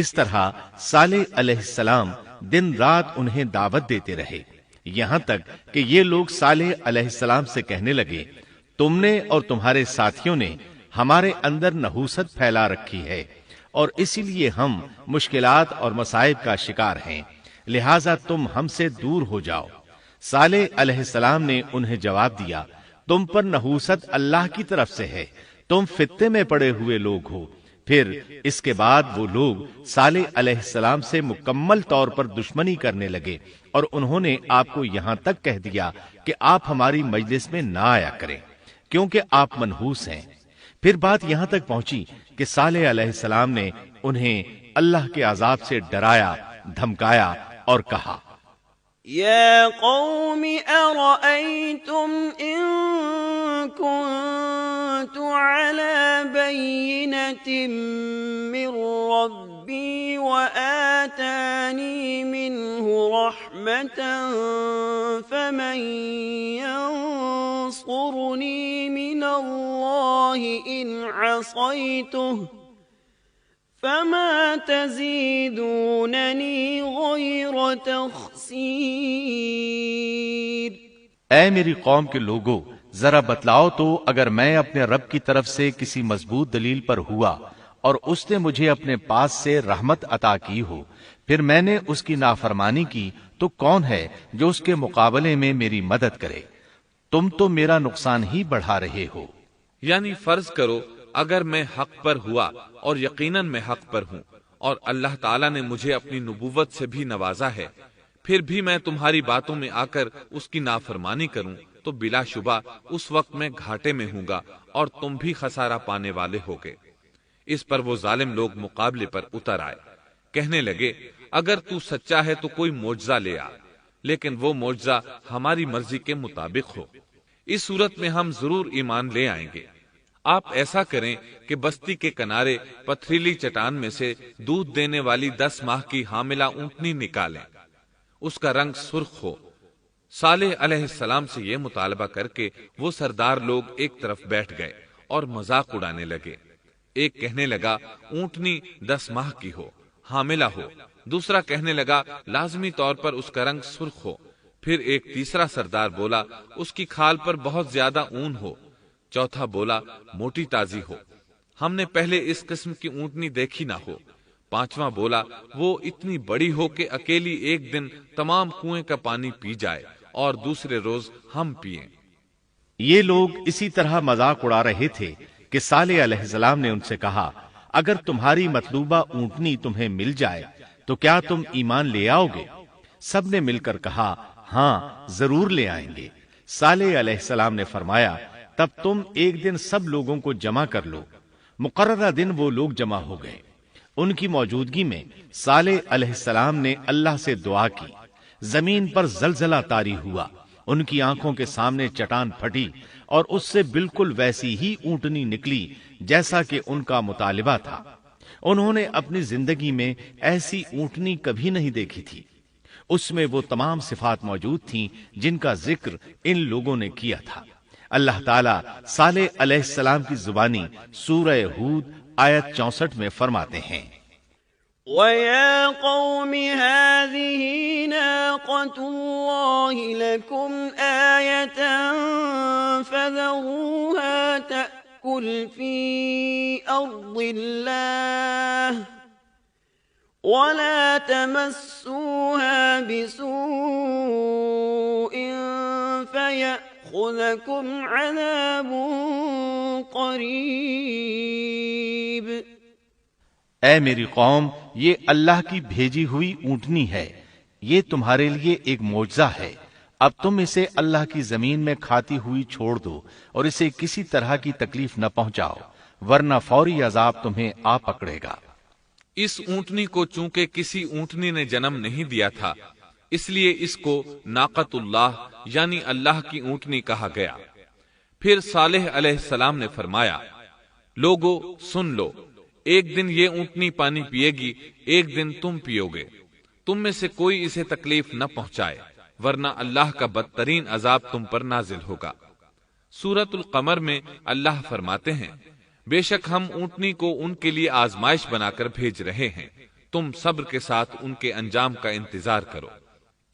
اس طرح صالح علیہ السلام دن رات انہیں دعوت دیتے رہے، یہاں تک کہ یہ لوگ صالح علیہ السلام سے کہنے لگے، تم نے اور تمہارے ساتھیوں نے ہمارے اندر نحوست پھیلا رکھی ہے اور اسی لیے ہم مشکلات اور مصائب کا شکار ہیں، لہذا تم ہم سے دور ہو جاؤ۔ صالح علیہ السلام نے انہیں جواب دیا، تم پر نحوست اللہ کی طرف سے ہے، تم فتنے میں پڑے ہوئے لوگ ہو۔ پھر اس کے بعد وہ لوگ صالح علیہ السلام سے مکمل طور پر دشمنی کرنے لگے اور انہوں نے آپ کو یہاں تک کہہ دیا کہ آپ ہماری مجلس میں نہ آیا کریں کیونکہ آپ منحوس ہیں۔ پھر بات یہاں تک پہنچی کہ صالح علیہ السلام نے انہیں اللہ کے عذاب سے ڈرایا، دھمکایا اور کہا، يا قوم أرأيتم إن كنت على بينة من ربي وآتاني منه رحمة فمن ينصرني من الله إن عصيته فما تزيدونني غير تخسير۔ اے میری قوم کے لوگو، ذرا بتلاؤ تو اگر میں اپنے رب کی طرف سے کسی مضبوط دلیل پر ہوا اور اس نے مجھے اپنے پاس سے رحمت عطا کی ہو، پھر میں نے اس کی نافرمانی کی، تو کون ہے جو اس کے مقابلے میں میری مدد کرے؟ تم تو میرا نقصان ہی بڑھا رہے ہو۔ یعنی فرض کرو اگر میں حق پر ہوا اور یقیناً میں حق پر ہوں اور اللہ تعالیٰ نے مجھے اپنی نبوت سے بھی نوازا ہے، پھر بھی میں تمہاری باتوں میں آ کر اس کی نافرمانی کروں تو بلا شبہ اس وقت میں گھاٹے میں ہوں گا اور تم بھی خسارہ پانے والے ہوگے۔ اس پر وہ ظالم لوگ مقابلے پر اتر آئے، کہنے لگے اگر تو سچا ہے تو کوئی معجزہ لے آ، لیکن وہ معجزہ ہماری مرضی کے مطابق ہو، اس صورت میں ہم ضرور ایمان لے آئیں گے۔ آپ ایسا کریں کہ بستی کے کنارے پتھریلی چٹان میں سے دودھ دینے والی 10 ماہ کی حاملہ اونٹنی نکالیں، اس کا رنگ سرخ ہو۔ صالح علیہ السلام سے یہ مطالبہ کر کے وہ سردار لوگ ایک طرف بیٹھ گئے اور مذاق اڑانے لگے۔ ایک کہنے لگا اونٹنی 10 ماہ کی ہو، حاملہ ہو، دوسرا کہنے لگا لازمی طور پر اس کا رنگ سرخ ہو، پھر ایک تیسرا سردار بولا اس کی کھال پر بہت زیادہ اون ہو، چوتھا بولا موٹی تازی ہو، ہم نے پہلے اس قسم کی اونٹنی دیکھی نہ ہو، پانچواں بولا وہ اتنی بڑی ہو کہ اکیلی ایک دن تمام کنویں کا پانی پی جائے اور دوسرے روز ہم پئیں۔ یہ لوگ اسی طرح مذاق اڑا رہے تھے کہ صالح علیہ السلام نے ان سے کہا، اگر تمہاری مطلوبہ اونٹنی تمہیں مل جائے تو کیا تم ایمان لے آؤ گے؟ سب نے مل کر کہا، ہاں ضرور لے آئیں گے۔ صالح علیہ السلام نے فرمایا، تب تم ایک دن سب لوگوں کو جمع کر لو۔ مقررہ دن وہ لوگ جمع ہو گئے۔ ان کی موجودگی میں صالح علیہ السلام نے اللہ سے دعا کی، زمین پر زلزلہ طاری ہوا، ان کی آنکھوں کے سامنے چٹان پھٹی اور اس سے بالکل ویسی ہی اونٹنی نکلی جیسا کہ ان کا مطالبہ تھا۔ انہوں نے اپنی زندگی میں ایسی اونٹنی کبھی نہیں دیکھی تھی۔ اس میں وہ تمام صفات موجود تھیں جن کا ذکر ان لوگوں نے کیا تھا۔ اللہ تعالیٰ صالح علیہ السلام کی زبانی سورہ ہود آیت 64 میں فرماتے ہیں، وَيَا قَوْمِ هَٰذِهِ نَاقَةُ اللَّهِ لَكُمْ آيَةً فَذَرُوهَا تَأْكُلْ فِي أَرْضِ اللَّهِ وَلَا تَمَسُّوهَا بِسُوءٍ فَيَأْخُذَكُمْ عَذَابٌ قَرِيبٌ۔ اے میری قوم، یہ اللہ کی بھیجی ہوئی اونٹنی ہے، یہ تمہارے لیے ایک معجزہ ہے۔ اب تم اسے اللہ کی زمین میں کھاتی ہوئی چھوڑ دو اور اسے کسی طرح کی تکلیف نہ پہنچاؤ، ورنہ فوری عذاب تمہیں آ پکڑے گا۔ اس اونٹنی کو چونکہ کسی اونٹنی نے جنم نہیں دیا تھا، اس لیے اس کو ناقۃ اللہ یعنی اللہ کی اونٹنی کہا گیا۔ پھر صالح علیہ السلام نے فرمایا، لوگو سن لو، ایک دن یہ اونٹنی پانی پیے گی، ایک دن تم پیو گے، تم میں سے کوئی اسے تکلیف نہ پہنچائے، ورنہ اللہ کا بدترین عذاب تم پر نازل ہوگا۔ سورۃ القمر میں اللہ فرماتے ہیں، بے شک ہم اونٹنی کو ان کے لیے آزمائش بنا کر بھیج رہے ہیں، تم صبر کے ساتھ ان کے انجام کا انتظار کرو۔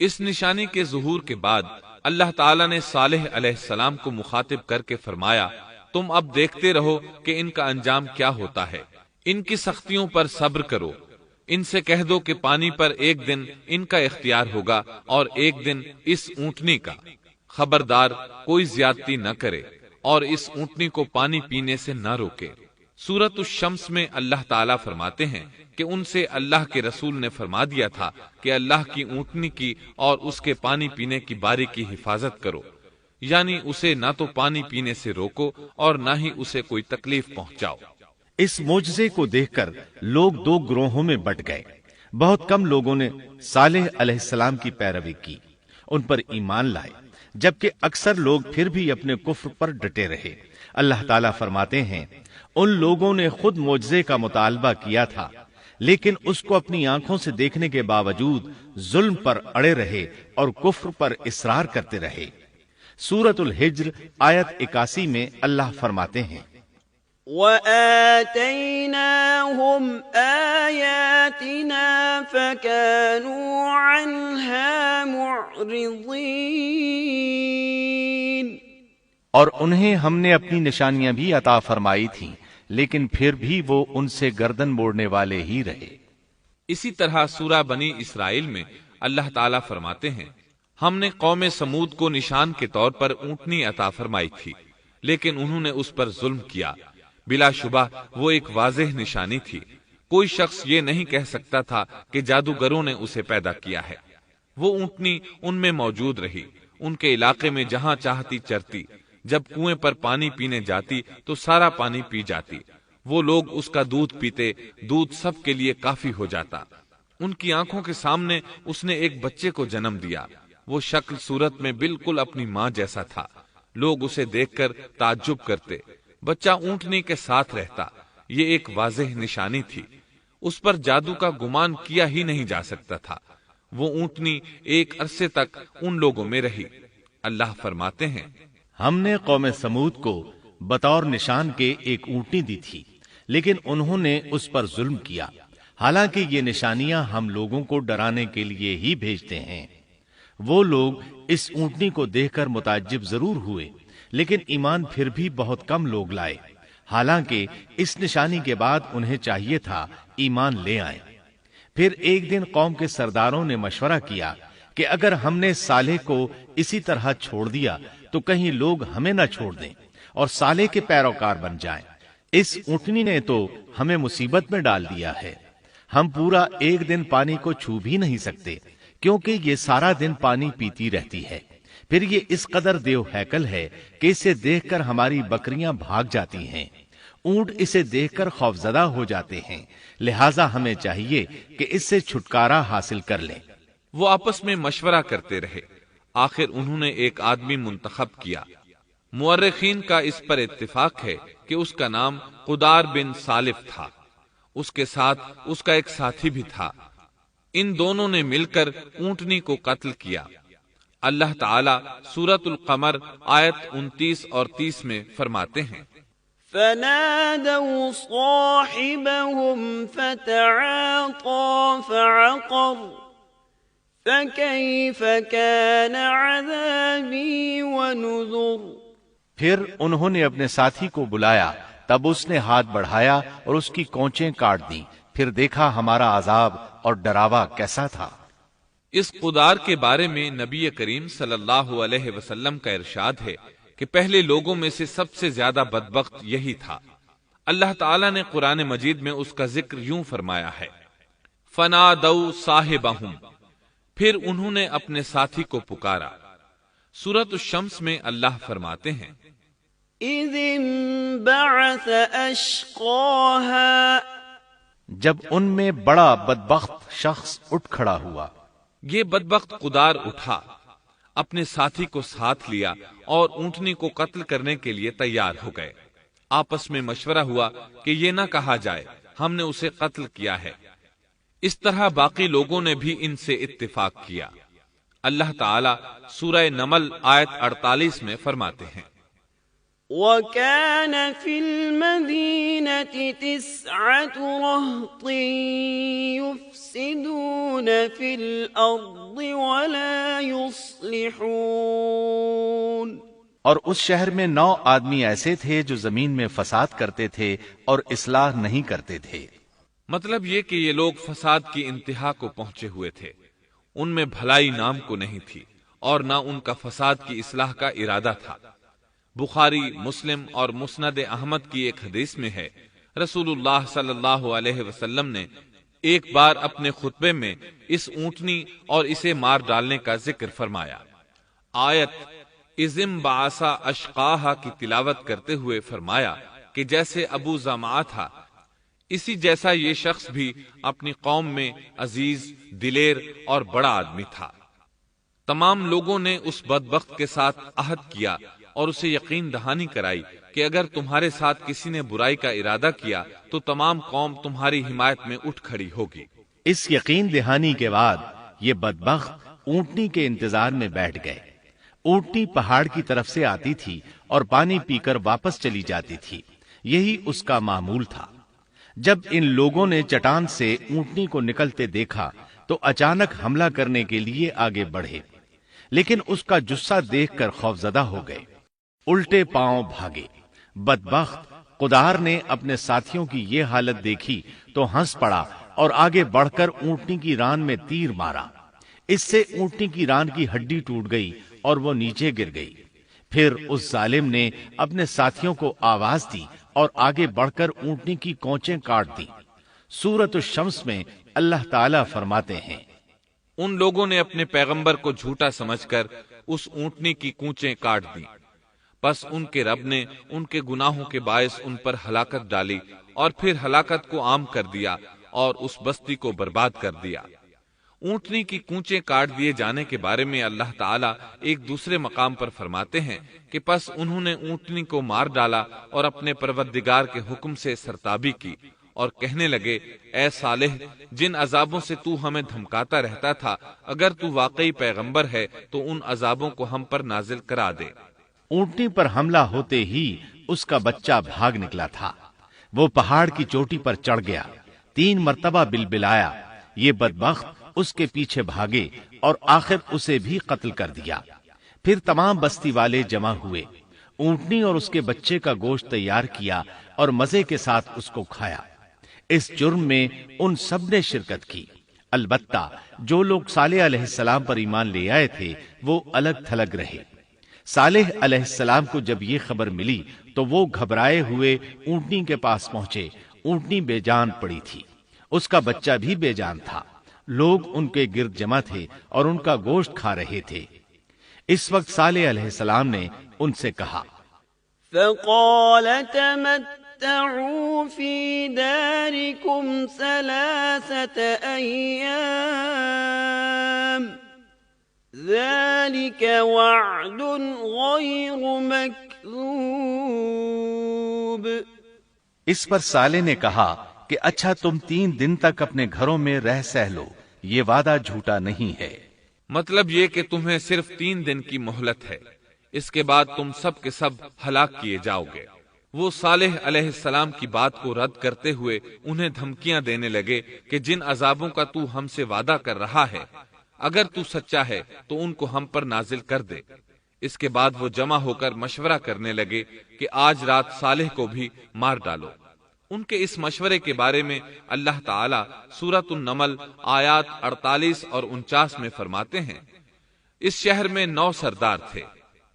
اس نشانی کے ظہور کے بعد اللہ تعالیٰ نے صالح علیہ السلام کو مخاطب کر کے فرمایا، تم اب دیکھتے رہو کہ ان کا انجام کیا ہوتا ہے، ان کی سختیوں پر صبر کرو۔ ان سے کہہ دو کہ پانی پر ایک دن ان کا اختیار ہوگا اور ایک دن اس اونٹنی کا، خبردار کوئی زیادتی نہ کرے اور اس اونٹنی کو پانی پینے سے نہ روکے۔ سورۃ الشمس میں اللہ تعالیٰ فرماتے ہیں کہ ان سے اللہ کے رسول نے فرما دیا تھا کہ اللہ کی اونٹنی کی اور اس کے پانی پینے کی باری کی حفاظت کرو، یعنی اسے نہ تو پانی پینے سے روکو اور نہ ہی اسے کوئی تکلیف پہنچاؤ۔ اس معجزے کو دیکھ کر لوگ دو گروہوں میں بٹ گئے۔ بہت کم لوگوں نے صالح علیہ السلام کی پیروی کی، ان پر ایمان لائے، جبکہ اکثر لوگ پھر بھی اپنے کفر پر ڈٹے رہے۔ اللہ تعالیٰ فرماتے ہیں، ان لوگوں نے خود معجزے کا مطالبہ کیا تھا، لیکن اس کو اپنی آنکھوں سے دیکھنے کے باوجود ظلم پر اڑے رہے اور کفر پر اصرار کرتے رہے۔ سورۃ الحجر آیت 81 میں اللہ فرماتے ہیں، وَآتَيْنَاهُمْ آيَاتِنَا فَكَانُوا عَنْهَا مُعْرِضِينَ، اور انہیں ہم نے اپنی نشانیاں بھی عطا فرمائی تھیں، لیکن پھر بھی وہ ان سے گردن موڑنے والے ہی رہے۔ اسی طرح سورہ بنی اسرائیل میں اللہ تعالیٰ فرماتے ہیں، ہم نے قوم سمود کو نشان کے طور پر اونٹنی عطا فرمائی تھی، لیکن انہوں نے اس پر ظلم کیا۔ بلا شبہ وہ ایک واضح نشانی تھی، کوئی شخص یہ نہیں کہہ سکتا تھا کہ جادوگروں نے اسے پیدا کیا ہے۔ وہ اونٹنی ان میں موجود رہی، ان کے علاقے میں جہاں چاہتی چرتی، جب کنویں پر پانی پینے جاتی تو سارا پانی پی جاتی، وہ لوگ اس کا دودھ پیتے، دودھ سب کے لیے کافی ہو جاتا۔ ان کی آنکھوں کے سامنے اس نے ایک بچے کو جنم دیا، وہ شکل صورت میں بالکل اپنی ماں جیسا تھا، لوگ اسے دیکھ کر تعجب کرتے۔ بچہ اونٹنی کے ساتھ رہتا، یہ ایک واضح نشانی تھی، اس پر جادو کا گمان کیا ہی نہیں جا سکتا تھا۔ وہ اونٹنی ایک عرصے تک ان لوگوں میں رہی۔ اللہ فرماتے ہیں، ہم نے قوم سمود کو بطور نشان کے ایک اونٹنی دی تھی، لیکن انہوں نے اس پر ظلم کیا، حالانکہ یہ نشانیاں ہم لوگوں کو ڈرانے کے لیے ہی بھیجتے ہیں۔ وہ لوگ اس اونٹنی کو دیکھ کر متعجب ضرور ہوئے، لیکن ایمان پھر بھی بہت کم لوگ لائے، حالانکہ اس نشانی کے بعد انہیں چاہیے تھا ایمان لے آئیں۔ پھر ایک دن قوم کے سرداروں نے مشورہ کیا کہ اگر ہم نے صالح کو اسی طرح چھوڑ دیا تو کہیں لوگ ہمیں نہ چھوڑ دیں اور صالح کے پیروکار بن جائیں۔ اس اونٹنی نے تو ہمیں مصیبت میں ڈال دیا ہے، ہم پورا ایک دن پانی کو چھو بھی نہیں سکتے، کیونکہ یہ سارا دن پانی پیتی رہتی ہے۔ پھر یہ اس قدر دیو ہیکل ہے کہ اسے دیکھ کر ہماری بکریاں بھاگ جاتی ہیں، اونٹ اسے دیکھ کر خوفزدہ ہو جاتے ہیں، لہٰذا ہمیں چاہیے کہ اس سے چھٹکارا حاصل کر لیں۔ وہ آپس میں مشورہ کرتے رہے، آخر انہوں نے ایک آدمی منتخب کیا۔ مورخین کا اس پر اتفاق ہے کہ اس کا نام قدار بن سالف تھا، اس کے ساتھ اس کا ایک ساتھی بھی تھا۔ ان دونوں نے مل کر اونٹنی کو قتل کیا۔ اللہ تعالیٰ سورۃ القمر آیت 29 اور 30 میں فرماتے ہیں، فنادوا صاحبهم فتعاطى فعقر فكيف كان عذابي ونذر۔ پھر انہوں نے اپنے ساتھی کو بلایا، تب اس نے ہاتھ بڑھایا اور اس کی کونچیں کاٹ دیں، پھر دیکھا ہمارا عذاب اور ڈراوا کیسا تھا۔ اس قدار کے بارے میں نبی کریم صلی اللہ علیہ وسلم کا ارشاد ہے کہ پہلے لوگوں میں سے سب سے زیادہ بدبخت یہی تھا۔ اللہ تعالیٰ نے قرآن مجید میں اس کا ذکر یوں فرمایا ہے، فنادوا صاحبہم، پھر انہوں نے اپنے ساتھی کو پکارا۔ سورۃ الشمس میں اللہ فرماتے ہیں، اذ انبعث اشقاها، جب ان میں بڑا بدبخت شخص اٹھ کھڑا ہوا۔ یہ بدبخت قدار اٹھا، اپنے ساتھی کو ساتھ لیا اور اونٹنی کو قتل کرنے کے لیے تیار ہو گئے۔ آپس میں مشورہ ہوا کہ یہ نہ کہا جائے ہم نے اسے قتل کیا ہے۔ اس طرح باقی لوگوں نے بھی ان سے اتفاق کیا۔ اللہ تعالیٰ سورہ نمل آیت 48 میں فرماتے ہیں، وَكَانَ فِي الْمَدِينَةِ 9 رَهْطٍ في الأرض ولا يصلحون۔ اور اس شہر میں 9 آدمی ایسے تھے جو زمین میں فساد کرتے تھے اور اصلاح نہیں کرتے تھے۔ مطلب یہ کہ یہ لوگ فساد کی انتہا کو پہنچے ہوئے تھے، ان میں بھلائی نام کو نہیں تھی اور نہ ان کا فساد کی اصلاح کا ارادہ تھا۔ بخاری، مسلم اور مسند احمد کی ایک حدیث میں ہے، رسول اللہ صلی اللہ علیہ وسلم نے ایک بار اپنے خطبے میں اس اونٹنی اور اسے مار ڈالنے کا ذکر فرمایا۔ آیت اذم بعثا اشقاہا کی تلاوت کرتے ہوئے فرمایا کہ جیسے ابو زمعہ تھا، اسی جیسا یہ شخص بھی اپنی قوم میں عزیز، دلیر اور بڑا آدمی تھا۔ تمام لوگوں نے اس بدبخت کے ساتھ عہد کیا اور اسے یقین دہانی کرائی کہ اگر تمہارے ساتھ کسی نے برائی کا ارادہ کیا تو تمام قوم تمہاری حمایت میں اٹھ کھڑی ہوگی۔ اس یقین دہانی کے بعد یہ بدبخت اونٹنی کے انتظار میں بیٹھ گئے۔ اونٹنی پہاڑ کی طرف سے آتی تھی اور پانی پی کر واپس چلی جاتی تھی، یہی اس کا معمول تھا۔ جب ان لوگوں نے چٹان سے اونٹنی کو نکلتے دیکھا تو اچانک حملہ کرنے کے لیے آگے بڑھے، لیکن اس کا جثہ دیکھ کر خوفزدہ ہو گئے، الٹے پاؤں بھاگے۔ بدبخت قدار نے اپنے ساتھیوں کی یہ حالت دیکھی تو ہنس پڑا اور آگے بڑھ کر اونٹنی کی ران میں تیر مارا۔ اس سے اونٹنی کی ران کی ہڈی ٹوٹ گئی اور وہ نیچے گر گئی۔ پھر اس ظالم نے اپنے ساتھیوں کو آواز دی اور آگے بڑھ کر اونٹنی کی کونچیں کاٹ دی۔ سورۃ الشمس میں اللہ تعالیٰ فرماتے ہیں، ان لوگوں نے اپنے پیغمبر کو جھوٹا سمجھ کر اس اونٹنی کی کونچیں کاٹ دی، پس ان کے رب نے ان کے گناہوں کے باعث ان پر ہلاکت ڈالی اور پھر ہلاکت کو عام کر دیا اور اس بستی کو برباد کر دیا۔ اونٹنی کی کونچیں کاٹ دیے جانے کے بارے میں اللہ تعالیٰ ایک دوسرے مقام پر فرماتے ہیں کہ پس انہوں نے اونٹنی کو مار ڈالا اور اپنے پروردگار کے حکم سے سرتابی کی اور کہنے لگے، اے صالح، جن عذابوں سے تو ہمیں دھمکاتا رہتا تھا، اگر تو واقعی پیغمبر ہے تو ان عذابوں کو ہم پر نازل کرا دے۔ اونٹنی پر حملہ ہوتے ہی اس کا بچہ بھاگ نکلا تھا۔ وہ پہاڑ کی چوٹی پر چڑھ گیا، 3 مرتبہ بلبلایا۔ یہ بدبخت اس کے پیچھے بھاگے اور آخر اسے بھی قتل کر دیا۔ پھر تمام بستی والے جمع ہوئے، اونٹنی اور اس کے بچے کا گوشت تیار کیا اور مزے کے ساتھ اس کو کھایا۔ اس جرم میں ان سب نے شرکت کی، البتہ جو لوگ صالح علیہ السلام پر ایمان لے آئے تھے وہ الگ تھلگ رہے۔ صالح علیہ السلام کو جب یہ خبر ملی تو وہ گھبرائے ہوئے اونٹنی کے پاس پہنچے۔ اونٹنی بے جان پڑی تھی، اس کا بچہ بھی بے جان تھا۔ لوگ ان کے گرد جمع تھے اور ان کا گوشت کھا رہے تھے۔ اس وقت صالح علیہ السلام نے ان سے کہا، فقال تمتعوا في داركم 3 أيام ذلك وعد غير مكذوب۔ اس پر صالح نے کہا کہ اچھا تم 3 دن تک اپنے گھروں میں رہ سہ لو، یہ وعدہ جھوٹا نہیں ہے۔ مطلب یہ کہ تمہیں صرف 3 دن کی مہلت ہے، اس کے بعد تم سب کے سب ہلاک کیے جاؤ گے۔ وہ صالح علیہ السلام کی بات کو رد کرتے ہوئے انہیں دھمکیاں دینے لگے کہ جن عذابوں کا تو ہم سے وعدہ کر رہا ہے، اگر تو سچا ہے تو ان کو ہم پر نازل کر دے۔ اس کے بعد وہ جمع ہو کر مشورہ کرنے لگے کہ آج رات صالح کو بھی مار ڈالو۔ ان کے اس مشورے کے بارے میں اللہ تعالیٰ سورۃ النمل آیات 48 اور 49 میں فرماتے ہیں، اس شہر میں 9 سردار تھے،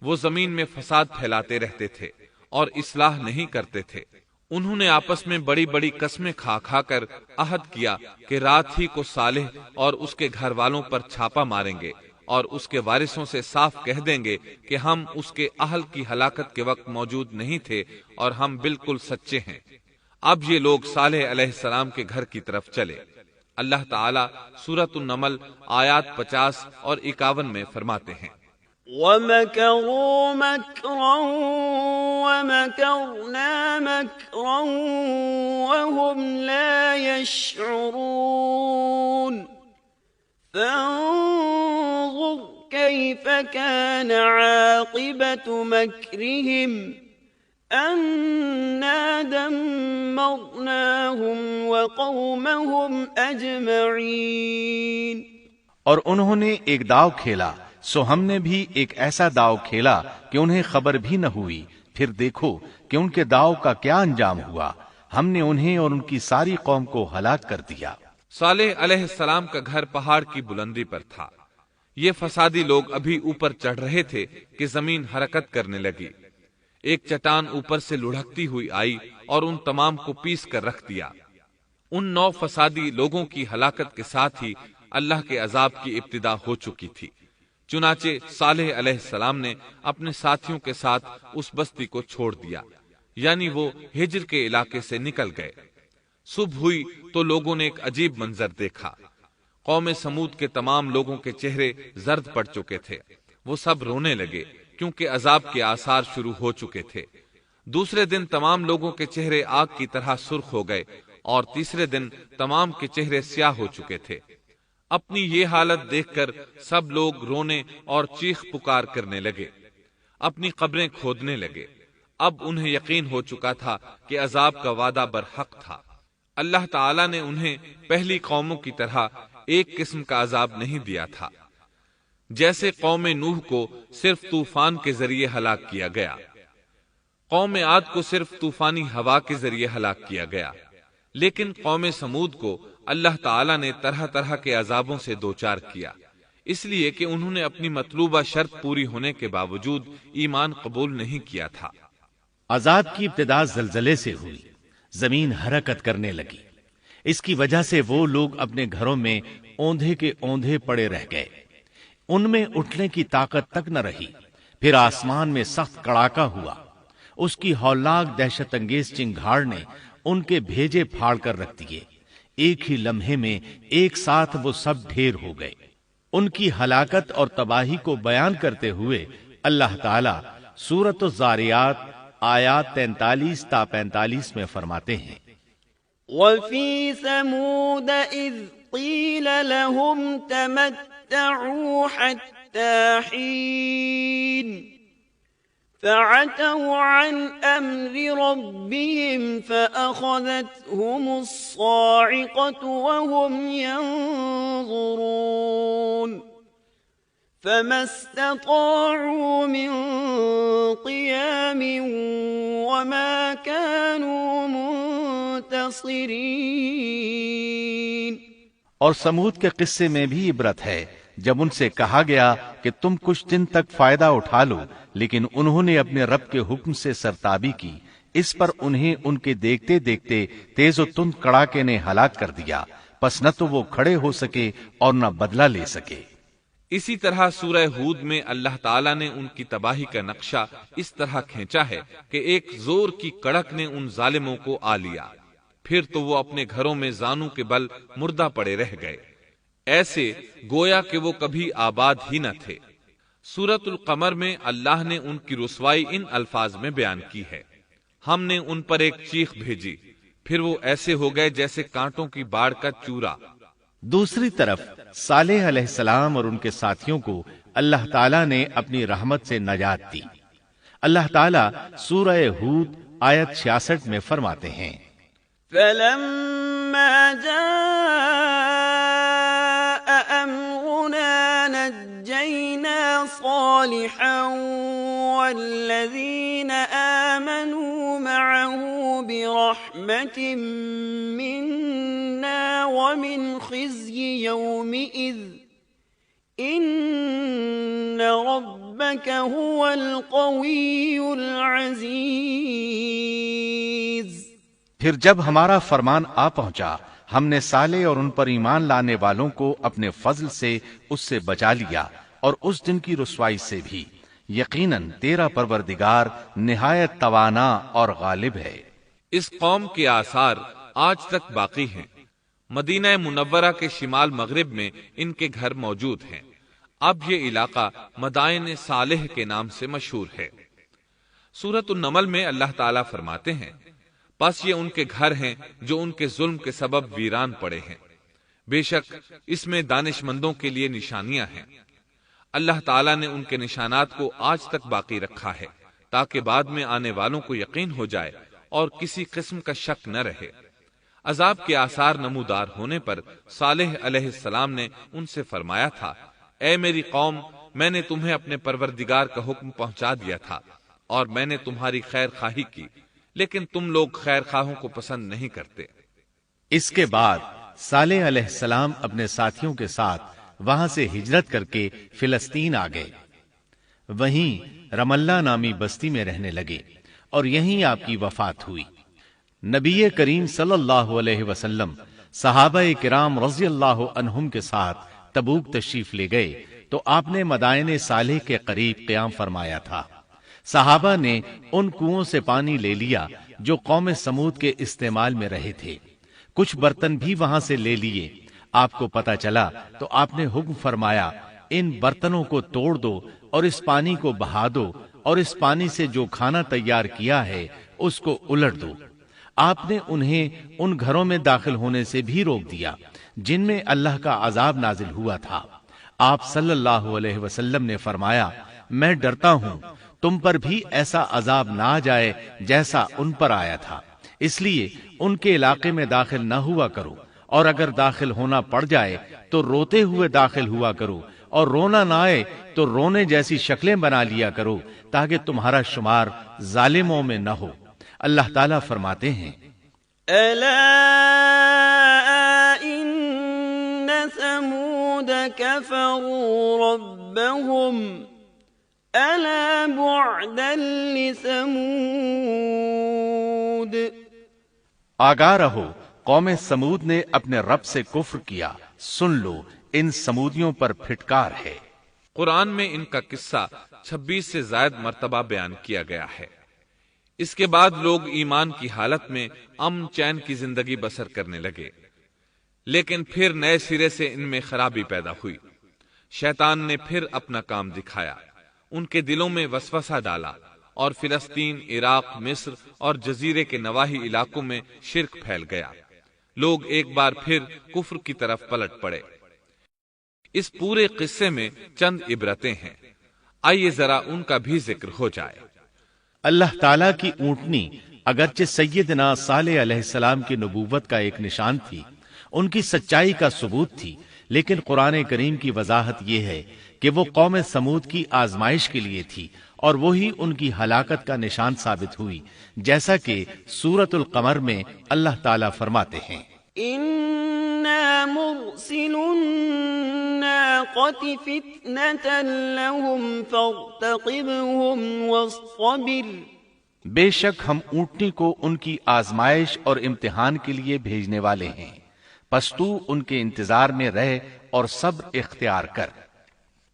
وہ زمین میں فساد پھیلاتے رہتے تھے اور اصلاح نہیں کرتے تھے۔ انہوں نے آپس میں بڑی بڑی قسمیں کھا کھا کر عہد کیا کہ رات ہی کو صالح اور اس کے گھر والوں پر چھاپا ماریں گے اور اس کے وارثوں سے صاف کہہ دیں گے کہ ہم اس کے اہل کی ہلاکت کے وقت موجود نہیں تھے اور ہم بالکل سچے ہیں۔ اب یہ لوگ صالح علیہ السلام کے گھر کی طرف چلے۔ اللہ تعالیٰ سورۃ النمل آیات 50 اور 51 میں فرماتے ہیں، وَمَكَرُوا مَكْرًا وَمَكَرْنَا مَكْرًا وَهُمْ لَا يَشْعُرُونَ فَانظُرْ كَيْفَ كَانَ عَاقِبَةُ مَكْرِهِمْ أنا دمرناهم وقومهم أجمعين. اور انہوں نے ایک داؤ کھیلا، سو ہم نے بھی ایک ایسا داؤ کھیلا کہ انہیں خبر بھی نہ ہوئی. پھر دیکھو کہ ان کے داؤ کا کیا انجام ہوا. ہم نے انہیں اور ان کی ساری قوم کو ہلاک کر دیا. صالح علیہ السلام کا گھر پہاڑ کی بلندی پر تھا. یہ فسادی لوگ ابھی اوپر چڑھ رہے تھے کہ زمین حرکت کرنے لگی. ایک چٹان اوپر سے لڑھکتی ہوئی آئی اور ان تمام کو پیس کر رکھ دیا. ان 9 فسادی لوگوں کی ہلاکت کے ساتھ ہی اللہ کے عذاب کی ابتدا ہو چکی تھی. چنانچہ صالح علیہ السلام نے اپنے ساتھیوں کے ساتھ اس بستی کو چھوڑ دیا، یعنی وہ ہجر کے علاقے سے نکل گئے. صبح ہوئی تو لوگوں نے ایک عجیب منظر دیکھا. قوم سمود کے تمام لوگوں کے چہرے زرد پڑ چکے تھے. وہ سب رونے لگے کیونکہ عذاب کے آثار شروع ہو چکے تھے. دوسرے دن تمام لوگوں کے چہرے آگ کی طرح سرخ ہو گئے اور تیسرے دن تمام کے چہرے سیاہ ہو چکے تھے. اپنی یہ حالت دیکھ کر سب لوگ رونے اور چیخ پکار کرنے لگے، اپنی قبریں کھودنے لگے. اب انہیں یقین ہو چکا تھا کہ عذاب کا وعدہ برحق تھا. اللہ تعالی نے انہیں پہلی قوموں کی طرح ایک قسم کا عذاب نہیں دیا تھا. جیسے قوم نوح کو صرف طوفان کے ذریعے ہلاک کیا گیا، قوم عاد کو صرف طوفانی ہوا کے ذریعے ہلاک کیا گیا، لیکن قوم سمود کو اللہ تعالی نے طرح طرح کے عذابوں سے دوچار کیا، اس لیے کہ انہوں نے اپنی مطلوبہ شرط پوری ہونے کے باوجود ایمان قبول نہیں کیا تھا. عذاب کی ابتدا زلزلے سے ہوئی، زمین حرکت کرنے لگی. اس کی وجہ سے وہ لوگ اپنے گھروں میں اوندھے کے اوندھے پڑے رہ گئے، ان میں اٹھنے کی طاقت تک نہ رہی. پھر آسمان میں سخت کڑاکا ہوا، اس کی ہولناک دہشت انگیز چنگھاڑ نے ان کے بھیجے پھاڑ کر رکھ دیے. ایک ہی لمحے میں ایک ساتھ وہ سب ڈھیر ہو گئے. ان کی ہلاکت اور تباہی کو بیان کرتے ہوئے اللہ تعالی سورۃ الزاریات آیات 43 تا 45 میں فرماتے ہیں، وَفِي ثَمُودَ إِذْ قِيلَ لَهُمْ تَمَتَّعُوا حَتَّى حِينٍ فَعَتَوْا عَنْ أَمْرِ رَبِّهِمْ فَأَخَذَتْهُمُ الصَّاعِقَةُ وَهُمْ يَنظُرُونَ فَمَا اسْتَطَاعُوا مِنْ قِيَامٍ وَمَا كَانُوا مُنْتَصِرِينَ. اور سمود کے قصے میں بھی عبرت ہے جب ان سے کہا گیا کہ تم کچھ دن تک فائدہ اٹھا لو، لیکن انہوں نے اپنے رب کے حکم سے سرتابی کی. اس پر انہیں ان کے دیکھتے دیکھتے تیز و تند کڑاکے نے ہلاک کر دیا، پس نہ تو وہ کھڑے ہو سکے اور نہ بدلہ لے سکے. اسی طرح سورہ ہود میں اللہ تعالیٰ نے ان کی تباہی کا نقشہ اس طرح کھینچا ہے کہ ایک زور کی کڑک نے ان ظالموں کو آ لیا، پھر تو وہ اپنے گھروں میں زانوں کے بل مردہ پڑے رہ گئے، ایسے گویا کہ وہ کبھی آباد ہی نہ تھے. سورۃ القمر میں اللہ نے ان کی رسوائی ان الفاظ میں بیان کی ہے، ہم نے ان پر ایک چیخ بھیجی، پھر وہ ایسے ہو گئے جیسے کانٹوں کی باڑ کا چورا. دوسری طرف صالح علیہ السلام اور ان کے ساتھیوں کو اللہ تعالیٰ نے اپنی رحمت سے نجات دی. اللہ تعالیٰ سورہ ہود آیت 66 میں فرماتے ہیں، فَلَمَّا جَاءَ أَمْرُنَا نَجَّيْنَا صَالِحًا وَالَّذِينَ آمَنُوا مَعَهُ بِرَحْمَةٍ مِنَّا وَمِنْ خِزْيِ يَوْمِئِذٍ إِنَّ رَبَّكَ هُوَ الْقَوِيُّ الْعَزِيزُ. پھر جب ہمارا فرمان آ پہنچا، ہم نے صالح اور ان پر ایمان لانے والوں کو اپنے فضل سے اس سے بچا لیا اور اس دن کی رسوائی سے بھی. یقیناً تیرا پروردگار نہایت توانا اور غالب ہے. اس قوم کے آثار آج تک باقی ہیں. مدینہ منورہ کے شمال مغرب میں ان کے گھر موجود ہیں. اب یہ علاقہ مدائن صالح کے نام سے مشہور ہے. سورۃ النمل میں اللہ تعالیٰ فرماتے ہیں، پس یہ ان کے گھر ہیں جو ان کے ظلم کے سبب ویران پڑے ہیں، بے شک اس میں دانش مندوں کے لیے نشانیاں ہیں. اللہ تعالیٰ نے ان کے نشانات کو آج تک باقی رکھا ہے تاکہ بعد میں آنے والوں کو یقین ہو جائے اور کسی قسم کا شک نہ رہے۔ عذاب کے آثار نمودار ہونے پر صالح علیہ السلام نے ان سے فرمایا تھا، اے میری قوم، میں نے تمہیں اپنے پروردگار کا حکم پہنچا دیا تھا اور میں نے تمہاری خیر خواہی کی، لیکن تم لوگ خیر خواہوں کو پسند نہیں کرتے۔ اس کے بعد صالح علیہ السلام اپنے ساتھیوں کے ساتھ وہاں سے ہجرت کر کے فلسطین آ گئے، وہیں رملہ نامی بستی میں رہنے لگے اور یہیں آپ کی وفات ہوئی۔ نبی کریم صلی اللہ علیہ وسلم صحابہ کرام رضی اللہ عنہم کے ساتھ تبوک تشریف لے گئے تو آپ نے مدائن صالح کے قریب قیام فرمایا تھا۔ صحابہ نے ان کنووں سے پانی لے لیا جو قوم سمود کے استعمال میں رہے تھے، کچھ برتن بھی وہاں سے لے لیے۔ آپ کو پتہ چلا تو آپ نے حکم فرمایا، ان برتنوں کو توڑ دو اور اس پانی کو بہا دو اور اس پانی سے جو کھانا تیار کیا ہے اس کو الٹ دو۔ آپ نے انہیں ان گھروں میں داخل ہونے سے بھی روک دیا جن میں اللہ کا عذاب نازل ہوا تھا۔ آپ صلی اللہ علیہ وسلم نے فرمایا، میں ڈرتا ہوں تم پر بھی ایسا عذاب نہ آ جائے جیسا ان پر آیا تھا، اس لیے ان کے علاقے میں داخل نہ ہوا کرو، اور اگر داخل ہونا پڑ جائے تو روتے ہوئے داخل ہوا کرو، اور رونا نہ آئے تو رونے جیسی شکلیں بنا لیا کرو تاکہ تمہارا شمار ظالموں میں نہ ہو۔ اللہ تعالیٰ فرماتے ہیں، ألا إن ثمود كفروا ربهم ألا بعدا لثمود۔ آگاہ رہو، قوم سمود نے اپنے رب سے کفر کیا، سن لو ان سمودیوں پر پھٹکار ہے۔ قرآن میں ان کا قصہ 26 سے زائد مرتبہ بیان کیا گیا ہے۔ اس کے بعد لوگ ایمان کی حالت میں امن چین کی زندگی بسر کرنے لگے، لیکن پھر نئے سرے سے ان میں خرابی پیدا ہوئی۔ شیطان نے پھر اپنا کام دکھایا، ان کے دلوں میں وسوسہ ڈالا اور فلسطین، عراق، مصر اور جزیرے کے نواحی علاقوں میں شرک پھیل گیا۔ لوگ ایک بار پھر کفر کی طرف پلٹ پڑے۔ اس پورے قصے میں چند عبرتیں ہیں، آئیے ذرا ان کا بھی ذکر ہو جائے۔ اللہ تعالیٰ کی اونٹنی اگرچہ سیدنا صالح علیہ السلام کی نبوت کا ایک نشان تھی، ان کی سچائی کا ثبوت تھی، لیکن قرآن کریم کی وضاحت یہ ہے کہ وہ قوم سمود کی آزمائش کے لیے تھی اور وہی ان کی ہلاکت کا نشان ثابت ہوئی، جیسا کہ سورۃ القمر میں اللہ تعالیٰ فرماتے ہیں، إنا مرسل الناقة فتنة لهم فارتقبهم واصطبر۔ بے شک ہم اونٹنی کو ان کی آزمائش اور امتحان کے لیے بھیجنے والے ہیں، پس تو ان کے انتظار میں رہ اور صبر اختیار کر۔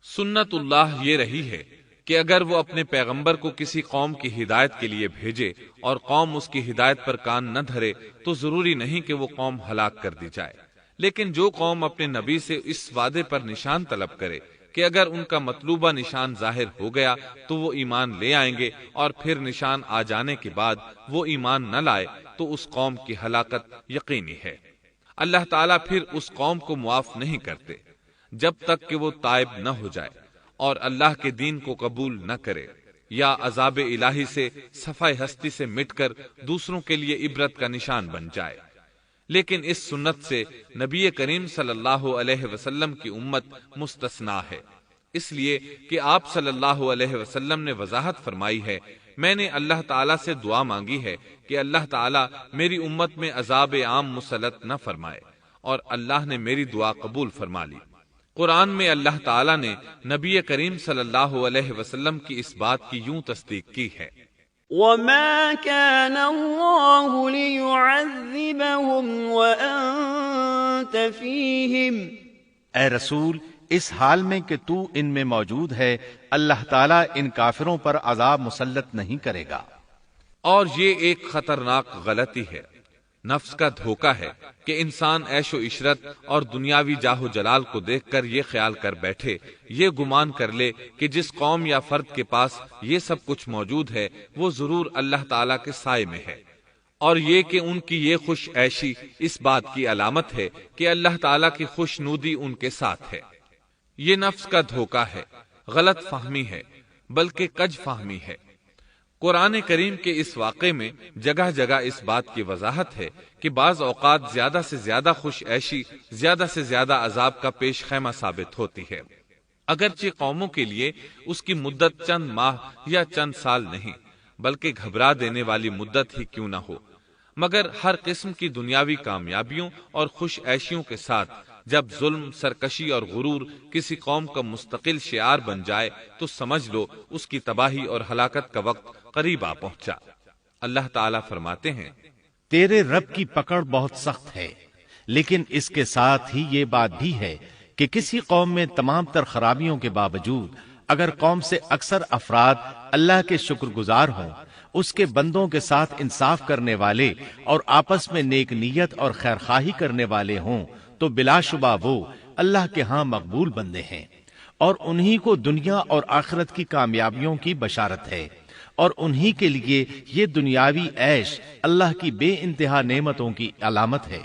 سنت اللہ یہ رہی ہے کہ اگر وہ اپنے پیغمبر کو کسی قوم کی ہدایت کے لیے بھیجے اور قوم اس کی ہدایت پر کان نہ دھرے تو ضروری نہیں کہ وہ قوم ہلاک کر دی جائے، لیکن جو قوم اپنے نبی سے اس وعدے پر نشان طلب کرے کہ اگر ان کا مطلوبہ نشان ظاہر ہو گیا تو وہ ایمان لے آئیں گے، اور پھر نشان آ جانے کے بعد وہ ایمان نہ لائے تو اس قوم کی ہلاکت یقینی ہے۔ اللہ تعالیٰ پھر اس قوم کو معاف نہیں کرتے جب تک کہ وہ تائب نہ ہو جائے اور اللہ کے دین کو قبول نہ کرے، یا عذاب الہی سے صفحہ ہستی سے مٹ کر دوسروں کے لیے عبرت کا نشان بن جائے۔ لیکن اس سنت سے نبی کریم صلی اللہ علیہ وسلم کی امت مستثنا ہے، اس لیے کہ آپ صلی اللہ علیہ وسلم نے وضاحت فرمائی ہے، میں نے اللہ تعالیٰ سے دعا مانگی ہے کہ اللہ تعالیٰ میری امت میں عذاب عام مسلط نہ فرمائے، اور اللہ نے میری دعا قبول فرما لی۔ قرآن میں اللہ تعالیٰ نے نبی کریم صلی اللہ علیہ وسلم کی اس بات کی یوں تصدیق کی ہے، وَمَا كَانَ اللَّهُ لِيُعَذِّبَهُمْ وَأَنْتَ فِيهِمْ۔ اے رسول، اس حال میں کہ تو ان میں موجود ہے، اللہ تعالیٰ ان کافروں پر عذاب مسلط نہیں کرے گا۔ اور یہ ایک خطرناک غلطی ہے، نفس کا دھوکہ ہے کہ انسان عیش و عشرت اور دنیاوی جاہ و جلال کو دیکھ کر یہ خیال کر بیٹھے، یہ گمان کر لے کہ جس قوم یا فرد کے پاس یہ سب کچھ موجود ہے وہ ضرور اللہ تعالیٰ کے سائے میں ہے، اور یہ کہ ان کی یہ خوش عیشی اس بات کی علامت ہے کہ اللہ تعالیٰ کی خوشنودی ان کے ساتھ ہے۔ یہ نفس کا دھوکہ ہے، غلط فہمی ہے، بلکہ کج فہمی ہے۔ قرآن کریم کے اس واقعے میں جگہ جگہ اس بات کی وضاحت ہے کہ بعض اوقات زیادہ سے زیادہ خوش عیشی زیادہ سے زیادہ عذاب کا پیش خیمہ ثابت ہوتی ہے، اگرچہ قوموں کے لیے اس کی مدت چند ماہ یا چند سال نہیں بلکہ گھبرا دینے والی مدت ہی کیوں نہ ہو، مگر ہر قسم کی دنیاوی کامیابیوں اور خوش عیشیوں کے ساتھ جب ظلم، سرکشی اور غرور کسی قوم کا مستقل شعار بن جائے تو سمجھ لو اس کی تباہی اور ہلاکت کا وقت قریب آ پہنچا۔ اللہ تعالیٰ فرماتے ہیں، تیرے رب کی پکڑ بہت سخت ہے، لیکن اس کے ساتھ ہی یہ بات بھی ہے کہ کسی قوم میں تمام تر خرابیوں کے باوجود اگر قوم سے اکثر افراد اللہ کے شکر گزار ہوں، اس کے بندوں کے ساتھ انصاف کرنے والے اور آپس میں نیک نیت اور خیرخواہی کرنے والے ہوں تو بلا شبہ وہ اللہ کے ہاں مقبول بندے ہیں، اور انہی کو دنیا اور آخرت کی کامیابیوں کی بشارت ہے، اور انہی کے لیے یہ دنیاوی عیش اللہ کی بے انتہا نعمتوں کی علامت ہے۔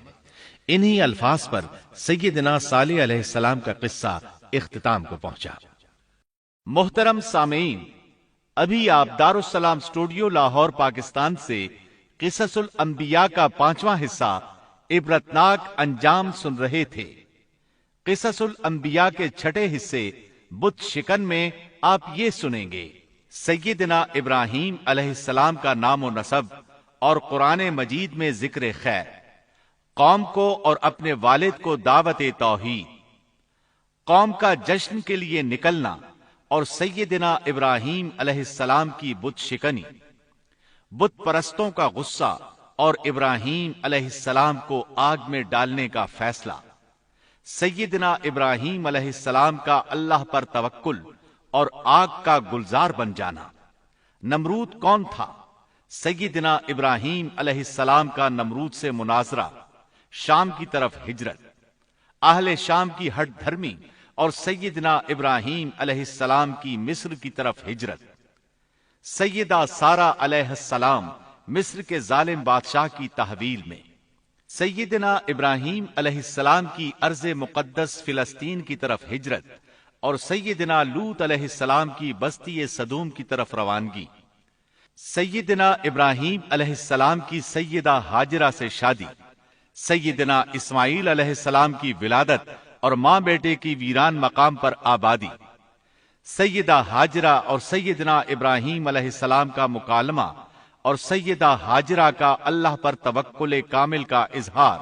انہی الفاظ پر سیدنا صالح علیہ السلام کا قصہ اختتام کو پہنچا۔ محترم سامعین، ابھی آپ دارالسلام اسٹوڈیو لاہور پاکستان سے قصص الانبیاء کا 5واں حصہ عبرتناک انجام سن رہے تھے۔ قصص الانبیاء کے 6 حصے بت شکن میں آپ یہ سنیں گے: سیدنا ابراہیم علیہ السلام کا نام و نسب اور قرآن مجید میں ذکر خیر، قوم کو اور اپنے والد کو دعوت توحید، قوم کا جشن کے لیے نکلنا اور سیدنا ابراہیم علیہ السلام کی بت شکنی، بت پرستوں کا غصہ اور ابراہیم علیہ السلام کو آگ میں ڈالنے کا فیصلہ، سیدنا ابراہیم علیہ السلام کا اللہ پر توکل اور آگ کا گلزار بن جانا۔ نمرود کون تھا؟ سیدنا ابراہیم علیہ السلام کا نمرود سے مناظرہ، شام کی طرف ہجرت، اہل شام کی ہٹ دھرمی اور سیدنا ابراہیم علیہ السلام کی مصر کی طرف ہجرت، سیدہ سارہ علیہ السلام مصر کے ظالم بادشاہ کی تحویل میں، سیدنا ابراہیم علیہ السلام کی ارض مقدس فلسطین کی طرف ہجرت اور سیدنا لوط علیہ السلام کی بستی صدوم کی طرف روانگی، سیدنا ابراہیم علیہ السلام کی سیدہ ہاجرہ سے شادی، سیدنا اسماعیل علیہ السلام کی ولادت اور ماں بیٹے کی ویران مقام پر آبادی، سیدہ ہاجرہ اور سیدنا ابراہیم علیہ السلام کا مکالمہ اور سیدہ ہاجرہ کا اللہ پر توکل کامل کا اظہار،